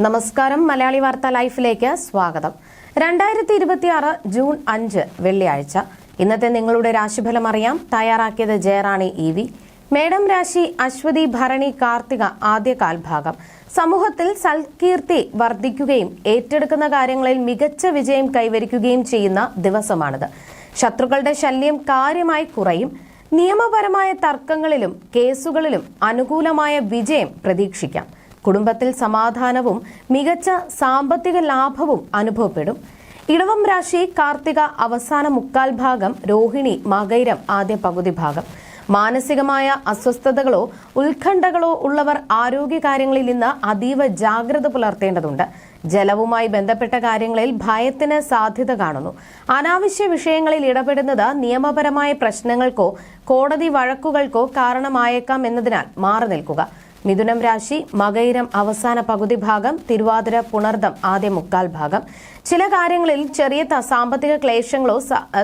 നമസ്കാരം. മലയാളി വാർത്ത ലൈഫിലേക്ക് സ്വാഗതം. 2026 ജൂൺ 5 വെള്ളിയാഴ്ച. ഇന്നത്തെ നിങ്ങളുടെ രാശിഫലം അറിയാം. തയ്യാറാക്കിയത് ജയറാണി EV. മേടം രാശി അശ്വതി ഭരണി കാർത്തിക ആദ്യ കാൽഭാഗം. സമൂഹത്തിൽ സൽകീർത്തി വർദ്ധിക്കുകയും ഏറ്റെടുക്കുന്ന കാര്യങ്ങളിൽ മികച്ച വിജയം കൈവരിക്കുകയും ചെയ്യുന്ന ദിവസമാണിത്. ശത്രുക്കളുടെ ശല്യം കാര്യമായി കുറയും. നിയമപരമായ തർക്കങ്ങളിലും കേസുകളിലും അനുകൂലമായ വിജയം പ്രതീക്ഷിക്കാം. കുടുംബത്തിൽ സമാധാനവും മികച്ച സാമ്പത്തിക ലാഭവും അനുഭവപ്പെടും. ഇടവം രാശി കാർത്തിക അവസാന മുക്കാൽ ഭാഗം, രോഹിണി മകയിരം ആദ്യ പകുതി ഭാഗം. മാനസികമായ അസ്വസ്ഥതകളോ ഉത്കണ്ഠകളോ ഉള്ളവർ ആരോഗ്യകാര്യങ്ങളിൽ ഇന്ന് അതീവ ജാഗ്രത പുലർത്തേണ്ടതുണ്ട്. ജലവുമായി ബന്ധപ്പെട്ട കാര്യങ്ങളിൽ ഭയത്തിന് സാധ്യത കാണുന്നു. അനാവശ്യ വിഷയങ്ങളിൽ ഇടപെടുന്നത് നിയമപരമായ പ്രശ്നങ്ങൾക്കോ കോടതി വഴക്കുകൾക്കോ കാരണമായേക്കാം എന്നതിനാൽ മാറി നിൽക്കുക. മിഥുനം രാശി മകയിരം അവസാന പകുതി ഭാഗം, തിരുവാതിര പുണർദം ആദ്യ മുക്കാൽ ഭാഗം. ചില കാര്യങ്ങളിൽ ചെറിയ സാമ്പത്തിക ക്ലേശങ്ങളോ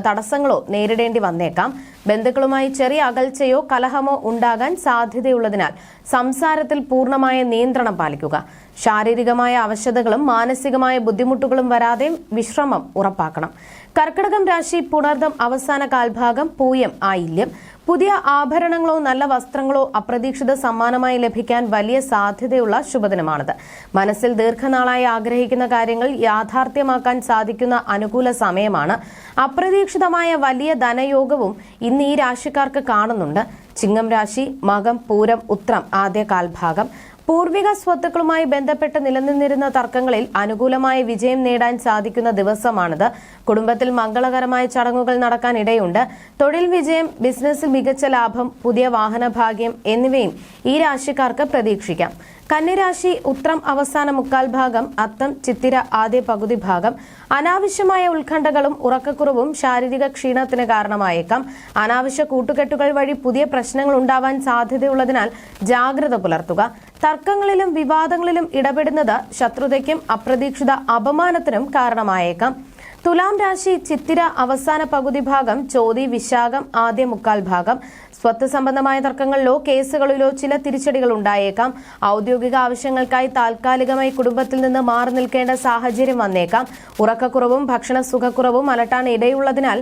തടസ്സങ്ങളോ നേരിടേണ്ടി വന്നേക്കാം. ബന്ധുക്കളുമായി ചെറിയ അകൽച്ചയോ കലഹമോ ഉണ്ടാകാൻ സാധ്യതയുള്ളതിനാൽ സംസാരത്തിൽ പൂർണ്ണമായ നിയന്ത്രണം പാലിക്കുക. ശാരീരികമായ അവശതകളും മാനസികമായ ബുദ്ധിമുട്ടുകളും വരാതെ വിശ്രമം ഉറപ്പാക്കണം. കർക്കിടകം രാശി പുണർദം അവസാന കാൽഭാഗം, പൂയം ആയില്യം. പുതിയ ആഭരണങ്ങളോ നല്ല വസ്ത്രങ്ങളോ അപ്രതീക്ഷിത സമ്മാനമായി ലഭിക്കാൻ വലിയ സാധ്യതയുള്ള ശുഭദിനമാണിത്. മനസ്സിൽ ദീർഘനാളായി ആഗ്രഹിക്കുന്ന കാര്യങ്ങൾ യാഥാർത്ഥ്യമാക്കാൻ സാധിക്കുന്ന അനുകൂല സമയമാണ്. അപ്രതീക്ഷിതമായ വലിയ ധനയോഗവും ഇന്ന് ഈ രാശിക്കാർക്ക് കാണുന്നുണ്ട്. ചിങ്ങം രാശി മകം പൂരം ഉത്രം ആദ്യ കാൽഭാഗം. പൂർവിക സ്വത്തുക്കളുമായി ബന്ധപ്പെട്ട് നിലനിന്നിരുന്ന തർക്കങ്ങളിൽ അനുകൂലമായ വിജയം നേടാൻ സാധിക്കുന്ന ദിവസമാണിത്. കുടുംബത്തിൽ മംഗളകരമായ ചടങ്ങുകൾ നടക്കാൻ ഇടയുണ്ട്. തൊഴിൽ വിജയം, ബിസിനസ്സിൽ മികച്ച ലാഭം, പുതിയ വാഹന ഭാഗ്യം എന്നിവയും ഈ രാശിക്കാർക്ക് പ്രതീക്ഷിക്കാം. കന്നിരാശി ഉത്രം അവസാന മുക്കാൽ ഭാഗം, അത്തം ചിത്തിര ആദ്യ പകുതി ഭാഗം. അനാവശ്യമായ ഉത്കണ്ഠകളും ഉറക്കക്കുറവും ശാരീരിക ക്ഷീണത്തിന് കാരണമായേക്കാം. അനാവശ്യ കൂട്ടുകെട്ടുകൾ വഴി പുതിയ പ്രശ്നങ്ങൾ ഉണ്ടാവാൻ സാധ്യതയുള്ളതിനാൽ ജാഗ്രത പുലർത്തുക. തർക്കങ്ങളിലും വിവാദങ്ങളിലും ഇടപെടുന്നത് ശത്രുതയ്ക്കും അപ്രതീക്ഷിത അപമാനത്തിനും കാരണമായേക്കാം. തുലാം രാശി ചിത്തിര അവസാന പകുതി ഭാഗം, ചോതി വിശാഖം ആദ്യ മുക്കാൽ ഭാഗം. സ്വത്ത് സംബന്ധമായ തർക്കങ്ങളിലോ കേസുകളിലോ ചില തിരിച്ചടികൾ ഉണ്ടായേക്കാം. ഔദ്യോഗിക ആവശ്യങ്ങൾക്കായി താൽക്കാലികമായി കുടുംബത്തിൽ നിന്ന് മാറി നിൽക്കേണ്ട സാഹചര്യം വന്നേക്കാം. ഉറക്കക്കുറവും ഭക്ഷണ സുഖക്കുറവും അലട്ടാൻ ഇടയുള്ളതിനാൽ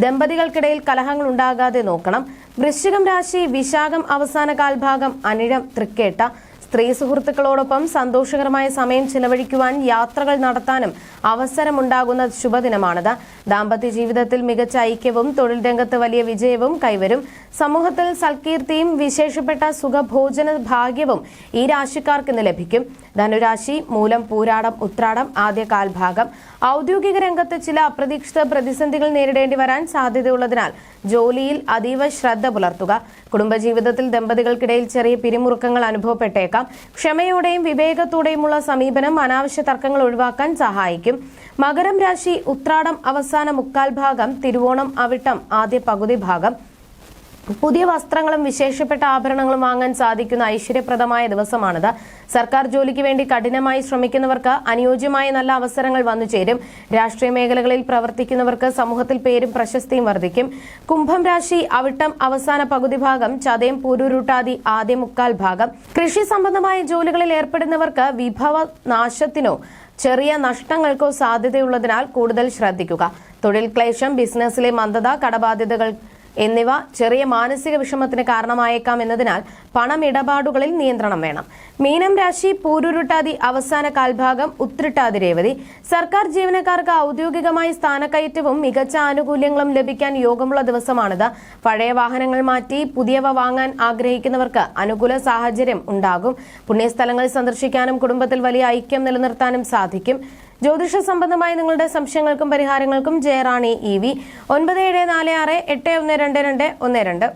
ദമ്പതികൾക്കിടയിൽ കലഹങ്ങൾ ഉണ്ടാകാതെ നോക്കണം. വൃശ്ചികം രാശി വിശാഖം അവസാന കാൽഭാഗം, അനിഴം തൃക്കേട്ട. സ്ത്രീ സുഹൃത്തുക്കളോടൊപ്പം സന്തോഷകരമായ സമയം ചിലവഴിക്കുവാൻ യാത്രകൾ നടത്താനും അവസരമുണ്ടാകുന്ന ശുഭദിനമാണിത്. ദാമ്പത്യ ജീവിതത്തിൽ മികച്ച ഐക്യവും തൊഴിൽ രംഗത്ത് വലിയ വിജയവും കൈവരും. സമൂഹത്തിൽ സൽകീർത്തിയും വിശേഷപ്പെട്ട സുഖഭോജന ഭാഗ്യവും ഈ രാശിക്കാർക്ക് ഇന്ന് ലഭിക്കും. ധനുരാശി മൂലം പൂരാടം ഉത്രാടം ആദ്യ കാൽഭാഗം. ഔദ്യോഗിക രംഗത്ത് ചില അപ്രതീക്ഷിത പ്രതിസന്ധികൾ നേരിടേണ്ടി വരാൻ സാധ്യതയുള്ളതിനാൽ ജോലിയിൽ അതീവ ശ്രദ്ധ പുലർത്തുക. കുടുംബജീവിതത്തിൽ ദമ്പതികൾക്കിടയിൽ ചെറിയ പിരിമുറുക്കങ്ങൾ അനുഭവപ്പെട്ടേക്കാം. ക്ഷമയോടെയും വിവേകത്തോടെയുമുള്ള സമീപനം അനാവശ്യ തർക്കങ്ങൾ ഒഴിവാക്കാൻ സഹായിക്കും. മകരം രാശി ഉത്രാടം അവസാന മുക്കാൽ ഭാഗം, തിരുവോണം അവിട്ടം ആദ്യ പകുതി ഭാഗം. പുതിയ വസ്ത്രങ്ങളും വിശേഷപ്പെട്ട ആഭരണങ്ങളും വാങ്ങാൻ സാധിക്കുന്ന ഐശ്വര്യപ്രദമായ ദിവസമാണിത്. സർക്കാർ ജോലിക്ക് വേണ്ടി കഠിനമായി ശ്രമിക്കുന്നവർക്ക് അനുയോജ്യമായ നല്ല അവസരങ്ങൾ വന്നു ചേരും. രാഷ്ട്രീയ മേഖലകളിൽ പ്രവർത്തിക്കുന്നവർക്ക് സമൂഹത്തിൽ പേരും പ്രശസ്തിയും വർദ്ധിക്കും. കുംഭം രാശി അവിട്ടം അവസാന പകുതി ഭാഗം, ചതയം പൂരുരുട്ടാതി ആദ്യ മുക്കാൽ ഭാഗം. കൃഷി സംബന്ധമായ ജോലികളിൽ ഏർപ്പെടുന്നവർക്ക് വിഭവ നാശത്തിനോ ചെറിയ നഷ്ടങ്ങൾക്കോ സാധ്യതയുള്ളതിനാൽ കൂടുതൽ ശ്രദ്ധിക്കുക. തൊഴിൽ ക്ലേശം, ബിസിനസ്സിലെ മന്ദത, കടബാധ്യതകൾ എന്നിവ ചെറിയ മാനസിക വിഷമത്തിന് കാരണമായേക്കാം എന്നതിനാൽ പണമിടപാടുകളിൽ നിയന്ത്രണം വേണം. മീനം രാശി പൂരുരുട്ടാതി അവസാന കാൽഭാഗം, ഉത്രിട്ടാതി രേവതി. സർക്കാർ ജീവനക്കാർക്ക് ഔദ്യോഗികമായി സ്ഥാനക്കയറ്റവും മികച്ച ആനുകൂല്യങ്ങളും ലഭിക്കാൻ യോഗമുള്ള ദിവസമാണിത്. പഴയ വാഹനങ്ങൾ മാറ്റി പുതിയവ വാങ്ങാൻ ആഗ്രഹിക്കുന്നവർക്ക് അനുകൂല സാഹചര്യം ഉണ്ടാകും. പുണ്യസ്ഥലങ്ങൾ സന്ദർശിക്കാനും കുടുംബത്തിൽ വലിയ ഐക്യം നിലനിർത്താനും സാധിക്കും. ജ്യോതിഷ സംബന്ധമായ നിങ്ങളുടെ സംശയങ്ങൾക്കും പരിഹാരങ്ങൾക്കും ജയറാണി EV 9746812212.